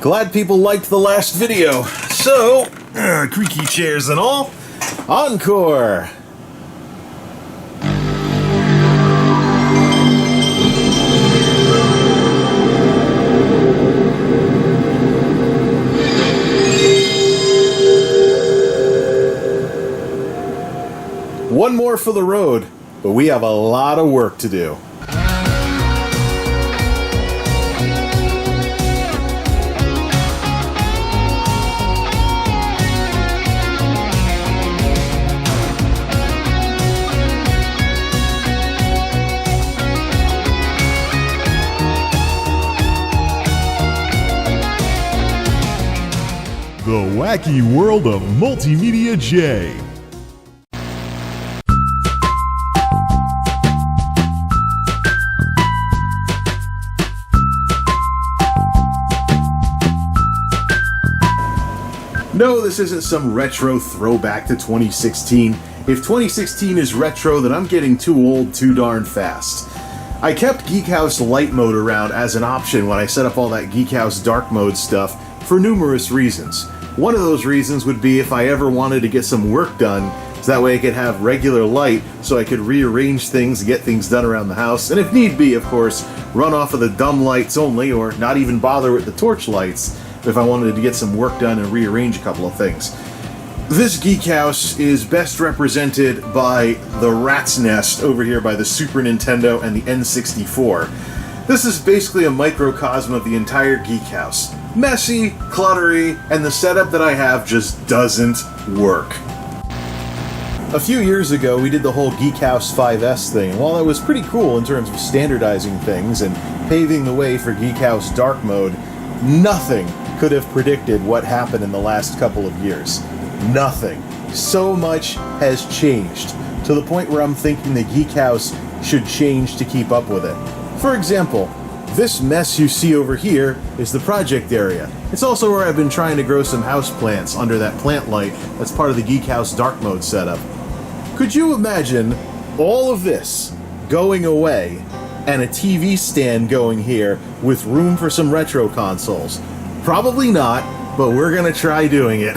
Glad people liked the last video. So, creaky chairs and all, encore! One more for the road, but we have a lot of work to do. The wacky world of MultimediaJay. No, this isn't some retro throwback to 2016. If 2016 is retro, then I'm getting too old too darn fast. I kept Geekhouse Light Mode around as an option when I set up all that Geekhouse Dark Mode stuff for numerous reasons. One of those reasons would be if I ever wanted to get some work done, so that way I could have regular light, so I could rearrange things and get things done around the house, and if need be, of course, run off of the dumb lights only, or not even bother with the torch lights, if I wanted to get some work done and rearrange a couple of things. This Geekhouse is best represented by the Rat's Nest over here by the Super Nintendo and the N64. This is basically a microcosm of the entire Geekhouse. Messy, cluttery, and the setup that I have just doesn't work. A few years ago, we did the whole Geekhouse 5S thing, and while that was pretty cool in terms of standardizing things and paving the way for Geekhouse Dark Mode, nothing could have predicted what happened in the last couple of years. Nothing. So much has changed, to the point where I'm thinking the Geekhouse should change to keep up with it. For example, this mess you see over here is the project area. It's also where I've been trying to grow some houseplants under that plant light that's part of the Geekhouse Dark Mode setup. Could you imagine all of this going away and a TV stand going here with room for some retro consoles? Probably not, but we're gonna try doing it.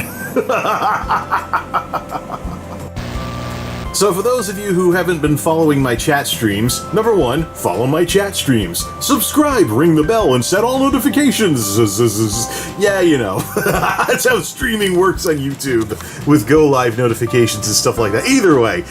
So for those of you who haven't been following my chat streams, number one, follow my chat streams. Subscribe, ring the bell, and set all notifications. Yeah, you know. That's how streaming works on YouTube, with go live notifications and stuff like that. Either way,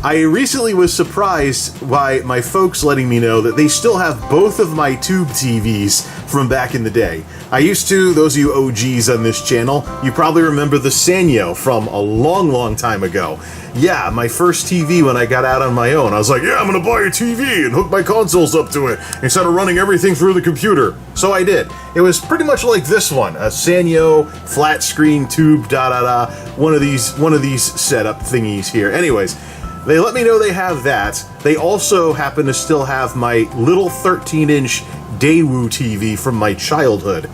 I recently was surprised by my folks letting me know that they still have both of my tube TVs from back in the day. I used to, those of you OGs on this channel, you probably remember the Sanyo from a long time ago. Yeah, my first TV when I got out on my own. I was like, yeah, I'm gonna buy a TV and hook my consoles up to it instead of running everything through the computer. So I did. It was pretty much like this one, a Sanyo flat screen tube one of these setup thingies here. Anyways, they let me know they have that. They also happen to still have my little 13-inch Daewoo TV from my childhood.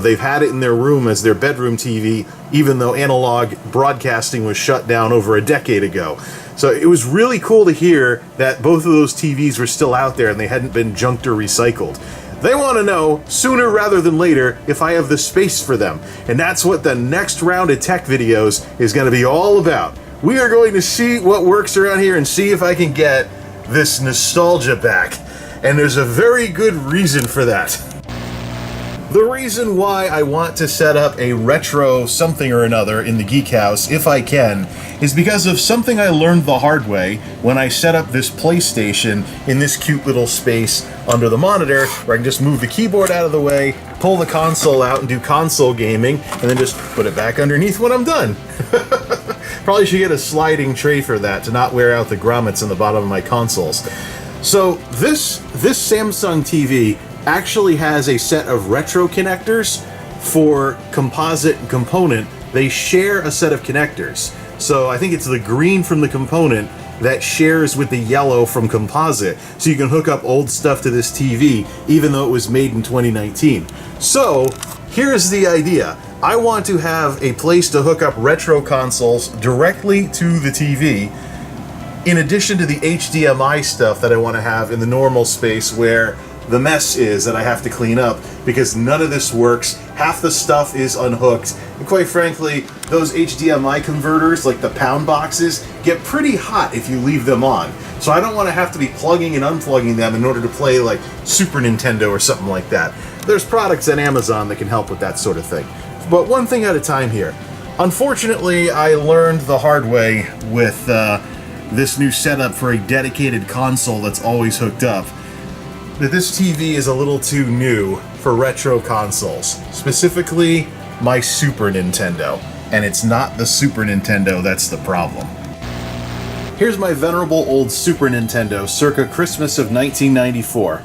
They've had it in their room as their bedroom TV, even though analog broadcasting was shut down over a decade ago. So it was really cool to hear that both of those TVs were still out there and they hadn't been junked or recycled. They want to know, sooner rather than later, if I have the space for them. And that's what the next round of tech videos is going to be all about. We are going to see what works around here and see if I can get this nostalgia back. And there's a very good reason for that. The reason why I want to set up a retro something or another in the Geekhouse, if I can, is because of something I learned the hard way when I set up this PlayStation in this cute little space under the monitor, where I can just move the keyboard out of the way, pull the console out and do console gaming, and then just put it back underneath when I'm done. Probably should get a sliding tray for that to not wear out the grommets in the bottom of my consoles. So this Samsung TV actually has a set of retro connectors for composite and component. They share a set of connectors. So I think it's the green from the component that shares with the yellow from composite. So you can hook up old stuff to this TV, even though it was made in 2019. So here's the idea. I want to have a place to hook up retro consoles directly to the TV, in addition to the HDMI stuff that I want to have in the normal space where the mess is that I have to clean up, because none of this works. Half the stuff is unhooked, and quite frankly, those HDMI converters, like the pound boxes, get pretty hot if you leave them on. So I don't want to have to be plugging and unplugging them in order to play like Super Nintendo or something like that. There's products on Amazon that can help with that sort of thing. But one thing at a time here. Unfortunately, I learned the hard way with this new setup for a dedicated console that's always hooked up, that this TV is a little too new for retro consoles, specifically my Super Nintendo. And it's not the Super Nintendo that's the problem. Here's my venerable old Super Nintendo circa Christmas of 1994.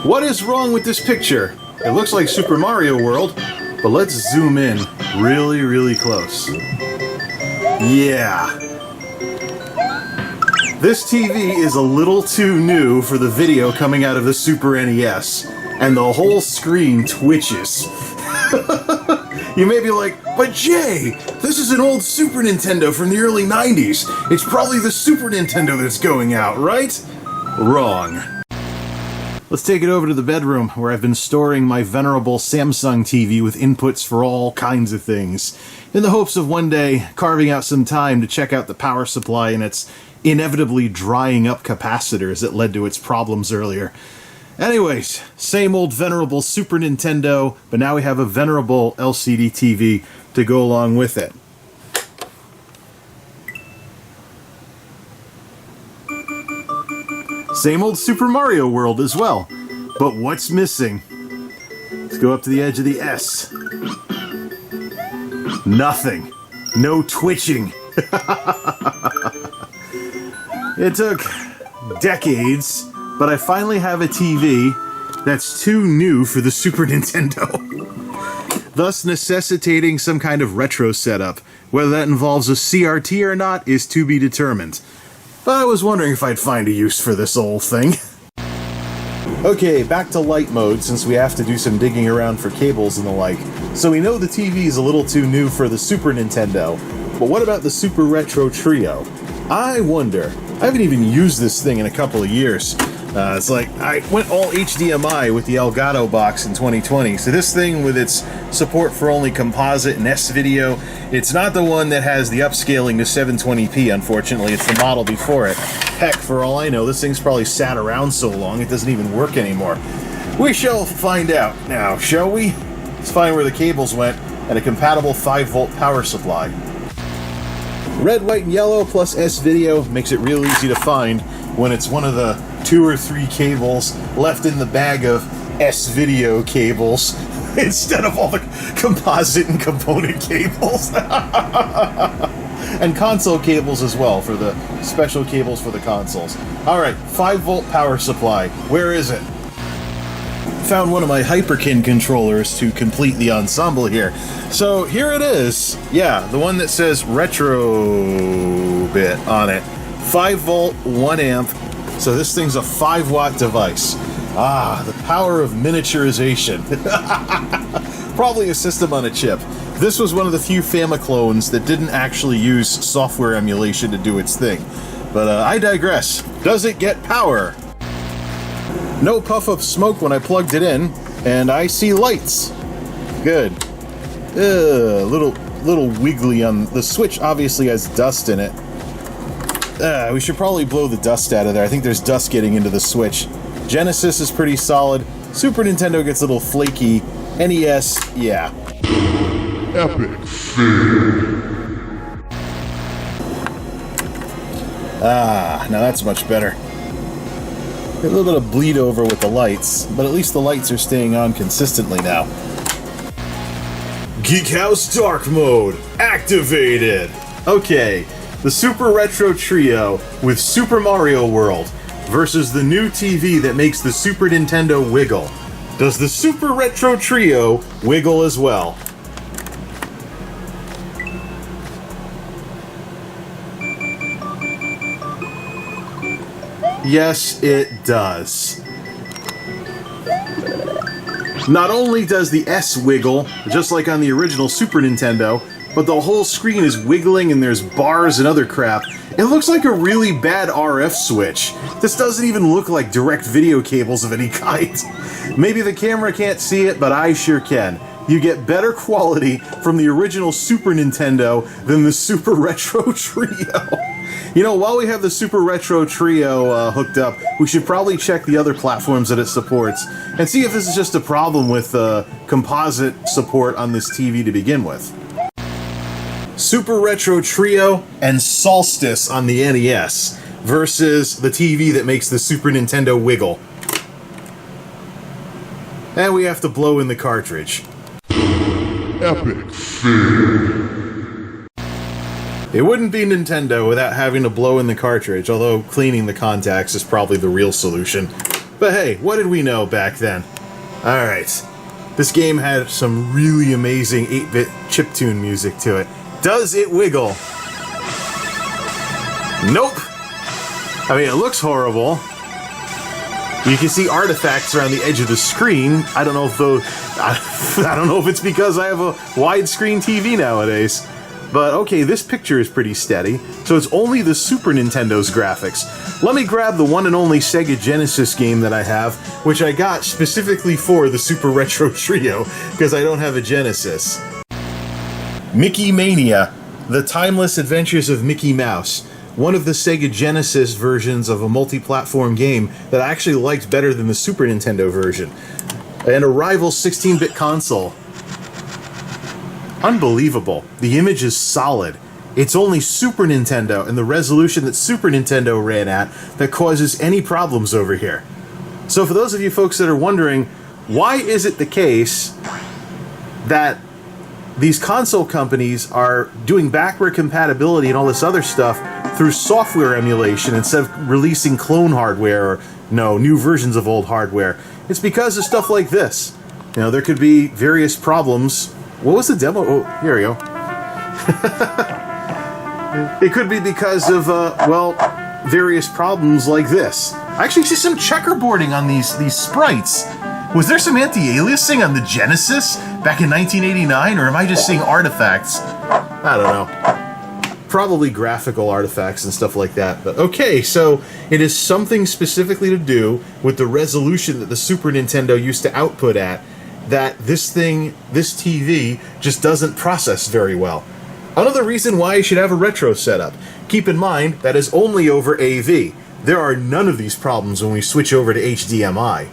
What is wrong with this picture? It looks like Super Mario World, but let's zoom in really, really close. Yeah. This TV is a little too new for the video coming out of the Super NES, and the whole screen twitches. You may be like, but Jay, this is an old Super Nintendo from the early 90s. It's probably the Super Nintendo that's going out, right? Wrong. Let's take it over to the bedroom, where I've been storing my venerable Samsung TV with inputs for all kinds of things, in the hopes of one day carving out some time to check out the power supply and its inevitably drying up capacitors that led to its problems earlier. Anyways, same old venerable Super Nintendo, but now we have a venerable LCD TV to go along with it. Same old Super Mario World as well. But what's missing? Let's go up to the edge of the S. Nothing. No twitching. It took decades, but I finally have a TV that's too new for the Super Nintendo. Thus necessitating some kind of retro setup. Whether that involves a CRT or not is to be determined. But I was wondering if I'd find a use for this old thing. Okay, back to light mode, since we have to do some digging around for cables and the like. So we know the TV is a little too new for the Super Nintendo, but what about the Super Retro Trio? I wonder. I haven't even used this thing in a couple of years. It's like, I went all HDMI with the Elgato box in 2020, so this thing with its support for only composite and S-video, it's not the one that has the upscaling to 720p, unfortunately, it's the model before it. Heck, for all I know, this thing's probably sat around so long it doesn't even work anymore. We shall find out now, shall we? Let's find where the cables went and a compatible 5-volt power supply. Red, white, and yellow plus S-video makes it real easy to find when it's one of the 2 or 3 cables left in the bag of S-video cables instead of all the composite and component cables. And console cables as well, for the special cables for the consoles. Alright, 5-volt power supply. Where is it? Found one of my Hyperkin controllers to complete the ensemble here. So here it is. Yeah, the one that says retro bit on it. 5-volt, 1 amp. So this thing's a 5-watt device. Ah, the power of miniaturization. Probably a system on a chip. This was one of the few Famiclones that didn't actually use software emulation to do its thing. But I digress. Does it get power? No puff of smoke when I plugged it in, and I see lights. Good. Little wiggly on the switch. Obviously has dust in it. We should probably blow the dust out of there. I think there's dust getting into the switch. Genesis is pretty solid. Super Nintendo gets a little flaky. NES, yeah. Epic fail. Ah, now that's much better. A little bit of bleed over with the lights, but at least the lights are staying on consistently now. Geekhouse Dark Mode activated! Okay, the Super Retro Trio with Super Mario World versus the new TV that makes the Super Nintendo wiggle. Does the Super Retro Trio wiggle as well? Yes, it does. Not only does the S wiggle, just like on the original Super Nintendo, but the whole screen is wiggling and there's bars and other crap. It looks like a really bad RF switch. This doesn't even look like direct video cables of any kind. Maybe the camera can't see it, but I sure can. You get better quality from the original Super Nintendo than the Super Retro Trio. You know, while we have the Super Retro Trio hooked up, we should probably check the other platforms that it supports and see if this is just a problem with composite support on this TV to begin with. Super Retro Trio and Solstice on the NES versus the TV that makes the Super Nintendo wiggle. And we have to blow in the cartridge. Epic fail. It wouldn't be Nintendo without having to blow in the cartridge, although cleaning the contacts is probably the real solution. But hey, what did we know back then? Alright, this game had some really amazing 8-bit chiptune music to it. Does it wiggle? Nope! I mean, it looks horrible. You can see artifacts around the edge of the screen. I don't know if it's because I have a widescreen TV nowadays. But okay, this picture is pretty steady, so it's only the Super Nintendo's graphics. Let me grab the one and only Sega Genesis game that I have, which I got specifically for the Super Retro Trio, because I don't have a Genesis. Mickey Mania, The Timeless Adventures of Mickey Mouse. One of the Sega Genesis versions of a multi-platform game that I actually liked better than the Super Nintendo version. And a rival 16-bit console. Unbelievable. The image is solid. It's only Super Nintendo and the resolution that Super Nintendo ran at that causes any problems over here. So for those of you folks that are wondering, why is it the case that these console companies are doing backward compatibility and all this other stuff through software emulation instead of releasing clone hardware or, new versions of old hardware? It's because of stuff like this. You know, there could be various problems. What was the demo? Oh, here we go. It could be because of, various problems like this. I actually see some checkerboarding on these sprites. Was there some anti-aliasing on the Genesis back in 1989, or am I just seeing artifacts? I don't know. Probably graphical artifacts and stuff like that. But okay, so it is something specifically to do with the resolution that the Super Nintendo used to output at that this TV, just doesn't process very well. Another reason why you should have a retro setup. Keep in mind, that is only over AV. There are none of these problems when we switch over to HDMI.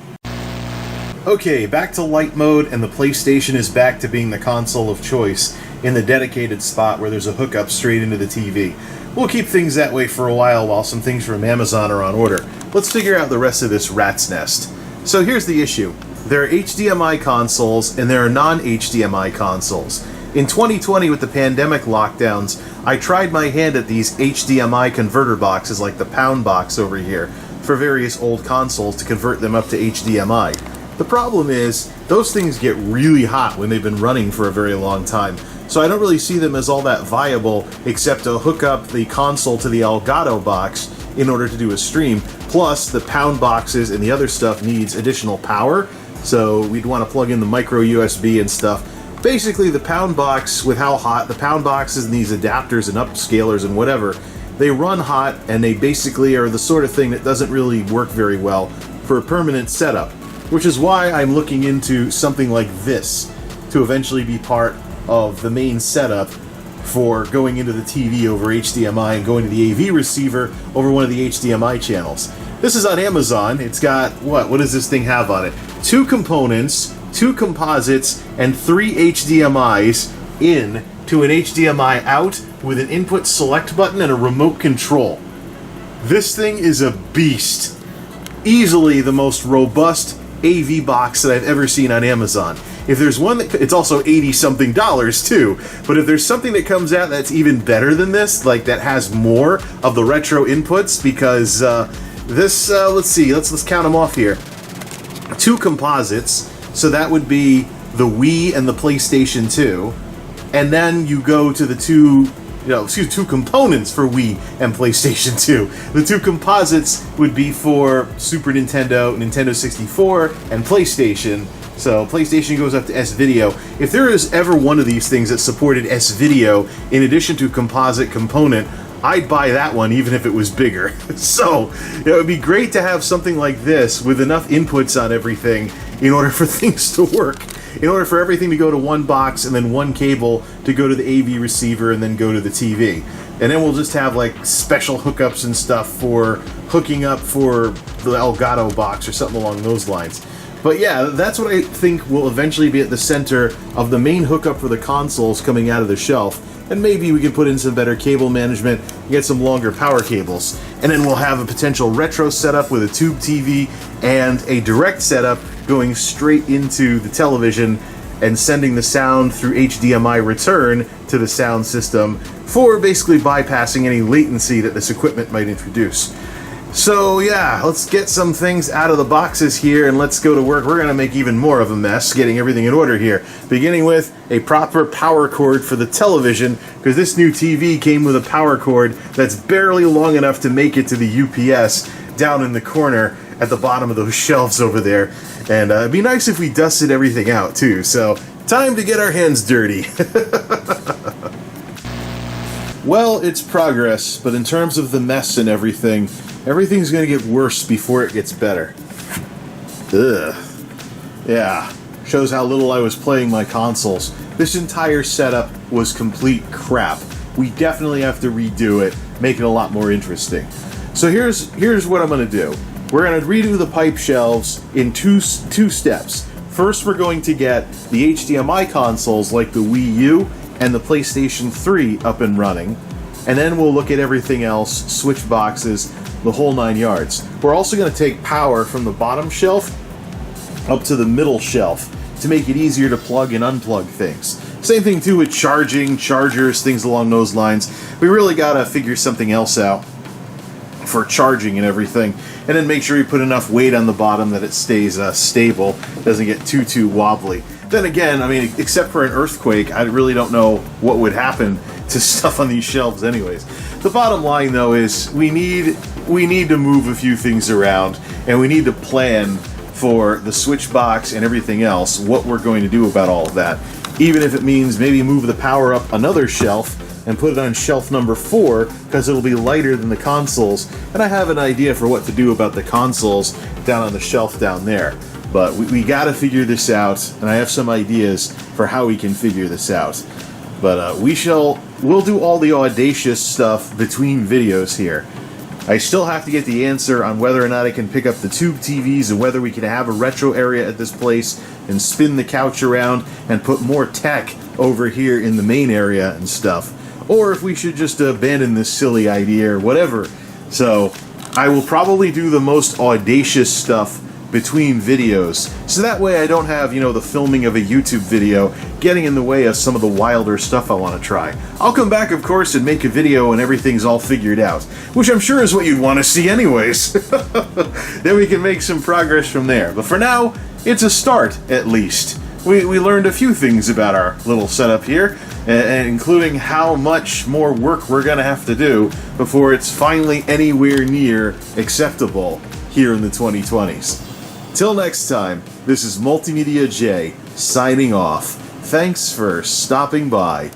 Okay, back to light mode, and the PlayStation is back to being the console of choice in the dedicated spot where there's a hookup straight into the TV. We'll keep things that way for a while some things from Amazon are on order. Let's figure out the rest of this rat's nest. So here's the issue. There are HDMI consoles and there are non-HDMI consoles. In 2020, with the pandemic lockdowns, I tried my hand at these HDMI converter boxes like the Pound box over here for various old consoles to convert them up to HDMI. The problem is, those things get really hot when they've been running for a very long time, so I don't really see them as all that viable except to hook up the console to the Elgato box in order to do a stream. Plus, the Pound boxes and the other stuff needs additional power, so we'd want to plug in the micro USB and stuff. Basically, the Pound box, with how hot, the Pound boxes and these adapters and upscalers and whatever, they run hot and they basically are the sort of thing that doesn't really work very well for a permanent setup. Which is why I'm looking into something like this to eventually be part of the main setup for going into the TV over HDMI and going to the AV receiver over one of the HDMI channels. This is on Amazon. It's got, what does this thing have on it? 2 components, 2 composites, and 3 HDMIs in to an HDMI out with an input select button and a remote control. This thing is a beast. Easily the most robust AV box that I've ever seen on Amazon. If there's one that, it's also $80-something too, but if there's something that comes out that's even better than this, like that has more of the retro inputs, because this, let's count them off here. 2 composites, so that would be the Wii and the PlayStation 2, and then you go to the 2 components for Wii and PlayStation 2. The 2 composites would be for Super Nintendo, Nintendo 64, and PlayStation. So PlayStation goes up to S-Video. If there is ever one of these things that supported S-Video in addition to composite component, I'd buy that one even if it was bigger. So it would be great to have something like this with enough inputs on everything in order for things to work. In order for everything to go to one box and then one cable to go to the AV receiver and then go to the TV. And then we'll just have like special hookups and stuff for hooking up for the Elgato box or something along those lines. But yeah, that's what I think will eventually be at the center of the main hookup for the consoles coming out of the shelf. And maybe we can put in some better cable management, get some longer power cables. And then we'll have a potential retro setup with a tube TV and a direct setup going straight into the television and sending the sound through HDMI return to the sound system for basically bypassing any latency that this equipment might introduce. So yeah, let's get some things out of the boxes here and let's go to work. We're going to make even more of a mess getting everything in order here. Beginning with a proper power cord for the television, because this new TV came with a power cord that's barely long enough to make it to the UPS down in the corner at the bottom of those shelves over there. And it'd be nice if we dusted everything out too. So time to get our hands dirty. Well, it's progress, but in terms of the mess and everything, everything's going to get worse before it gets better. Ugh. Yeah, shows how little I was playing my consoles. This entire setup was complete crap. We definitely have to redo it, make it a lot more interesting. So here's what I'm going to do. We're going to redo the pipe shelves in two steps. First, we're going to get the HDMI consoles like the Wii U and the PlayStation 3 up and running, and then we'll look at everything else, switch boxes, the whole 9 yards. We're also going to take power from the bottom shelf up to the middle shelf to make it easier to plug and unplug things. Same thing too with charging, chargers, things along those lines. We really got to figure something else out for charging and everything, and then make sure you put enough weight on the bottom that it stays stable, doesn't get too wobbly. Then again, I mean, except for an earthquake, I really don't know what would happen to stuff on these shelves anyways. The bottom line though is we need to move a few things around, and we need to plan for the switch box and everything else, what we're going to do about all of that. Even if it means maybe move the power up another shelf and put it on shelf number 4, because it'll be lighter than the consoles, and I have an idea for what to do about the consoles down on the shelf down there. But we gotta figure this out, and I have some ideas for how we can figure this out. But we'll do all the audacious stuff between videos here. I still have to get the answer on whether or not I can pick up the tube TVs and whether we can have a retro area at this place and spin the couch around and put more tech over here in the main area and stuff. Or if we should just abandon this silly idea or whatever. So I will probably do the most audacious stuff between videos, so that way I don't have, the filming of a YouTube video getting in the way of some of the wilder stuff I want to try. I'll come back, of course, and make a video when everything's all figured out, which I'm sure is what you'd want to see anyways. Then we can make some progress from there. But for now, it's a start, at least. We learned a few things about our little setup here, and including how much more work we're going to have to do before it's finally anywhere near acceptable here in the 2020s. Till next time, this is MultimediaJay signing off. Thanks for stopping by.